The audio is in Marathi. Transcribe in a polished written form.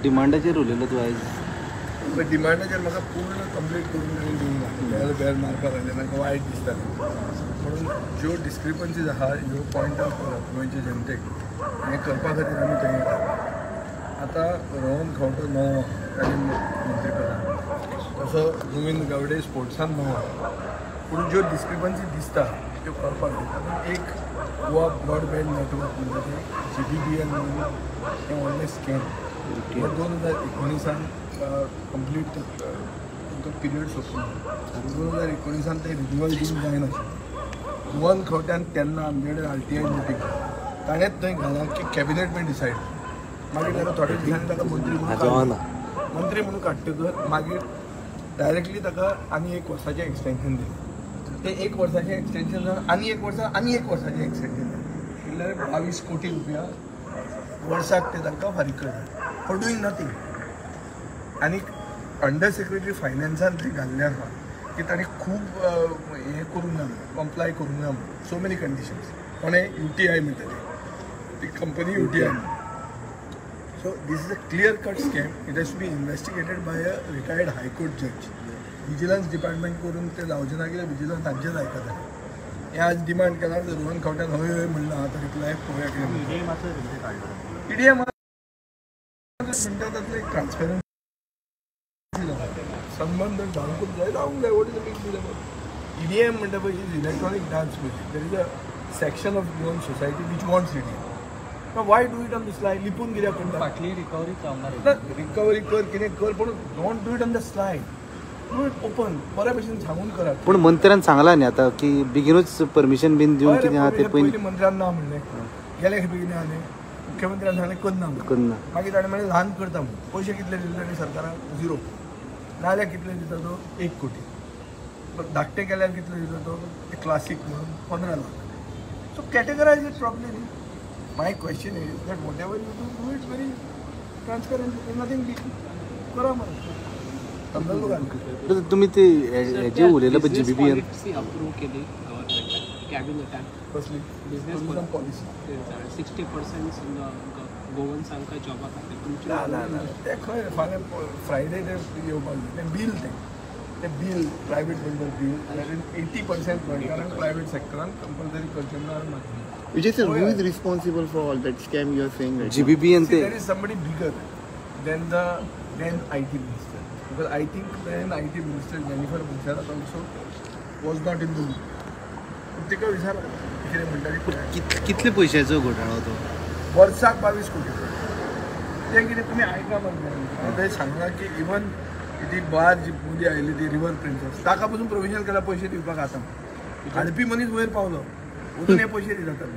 डिमांडाचेर उलयलो तूं आयज. डिमांडाचेर म्हाका पूर्ण कंप्लीट करून दिवंक बेर मारपाक लागले म्हाका वायट दिसता. म्हणून ज्यो डिस्क्रिपन्सीज आहा ह्यो पॉयंट आउट करप गोंयचे जनतेक हें करपा खातीर आमी थंय येतात. आतां रोहन खंवटो नवो ताणें मंत्री प्रधान तसो गोविंद गावडे स्पोर्ट्सान नवो, पूण ज्यो डिस्क्रिपन्सी दिसता त्यो करपाक जाय. एक गोवा ब्रॉडबँड नेटवर्क म्हणजे ते GBBN म्हणून हें व्हडलें स्कॅम 2019 कंप्लीट तो पिरियड सोंपलो. 2019 ते रिन्युअल दिवंक जायनाशिल्लें. गोवन खंवट्यान तेन्ना आमचे कडेन RTI मिटींग ताणेंच थंय घालां की कॅबिनेट डिसायड. मागीर ताका थोड्या दिसांनी ताका मंत्री म्हणून काडटकर मागीर डायरेक्टली ताका आनी 1 वर्साचें एक्सटेंशन दिलें. ते 1 वर्साचें एक्सटेंशन जावन आनी 1 वर्साचें एक्सटेंशन दिलें. म्हणल्यार 22 कोटी रुपया वर्साक ते तांकां फारीक करतात फॉर डुईंग नथींग. आनी अंडर सेक्रेटरी फायनान्सान ते घाल्लें आसा की ताणें खूब हें करूंक ना, कम्प्लाय करूंक ना. So many conditions. कोणें UTI म्हणटा ती company UTI. So this is a clear cut scam. It has to be investigated by a retired high court जज. विजिलन्स डिपार्टमेंट करून ते जावचें ना कित्याक विजिलन्स तांचेच आयकता. हें आज डिमांड केला तर रोहन खंवट्यान हय हय म्हणला आता रिप्लाय पळोवया कितें EDM म्हणटा तातले ट्रान्सपेरन्सी संबंध जावंकूच जाय जावंक जाय. What is the big deal about EDM म्हणटा पळय is electronic dance music. There is a section of Goan society which wants EDM. Why do it on the स्लाय? लिपून कित्याक करता? फाटली रिकवरी रिकवरी कर कितें कर पूण don't do it on the स्लाय. डू इट ओपन बऱ्या भशेन सांगून करात. पूण मंत्र्यान सांगला न्ही आतां की बेगीनूच परमिशन बीन दिवन कितें आहा तें पयलीं मंत्र्यान ना म्हणलें. गेले बेगीन आले मुख्यमंत्र्यान सांगलें करना. मागीर ताणें म्हणलें ल्हान करता म्हणून. पयशे कितले दिले ताणें सरकाराक? 0. नाल्यार कितले दिता तो? 1 कोटी. धाकटे केल्यार कितले दिता तो? क्लासीक म्हणून 15 lakh. So categorise it properly. My question is that whatever you do it very transparent. Nothing big करा मरे. तुम्ही ते हेजे उलयले पळय GBBN अप्रूव्ह केली गव्हर्नमेंटान कॅबिनेटान कसली बिझनेस पॉलिसी 60% गोवन्सांका जॉबा खातीर तुमची ना ते खंय फाल्यां फ्रायडे ते येवपाक जाय. ते बील प्रायवेट बिल्डर बील 80% गोंयकारांक प्रायवेट सेक्टरान कंपल्सरी करचें ना. Vijay sir, who is responsible for all that scam you are saying right GBBN now? There is somebody bigger than the IT minister. Because I think then IT minister Jennifer Bhusarat also was not in the loop. तिका विचार कितें म्हणटा कितले पयशाचो घोटाळो तो? वर्साक 22 कोटी. ते कितें तुमी आयका म्हणटा थंय सांगला की इवन ती बार जी मुली आयली ती रिवर प्रिन्सेस ताका पासून प्रोविजन केला पयशे दिवपाक. आतां हाडपी मनीस वयर पावलो अजून हे पयशे दितात.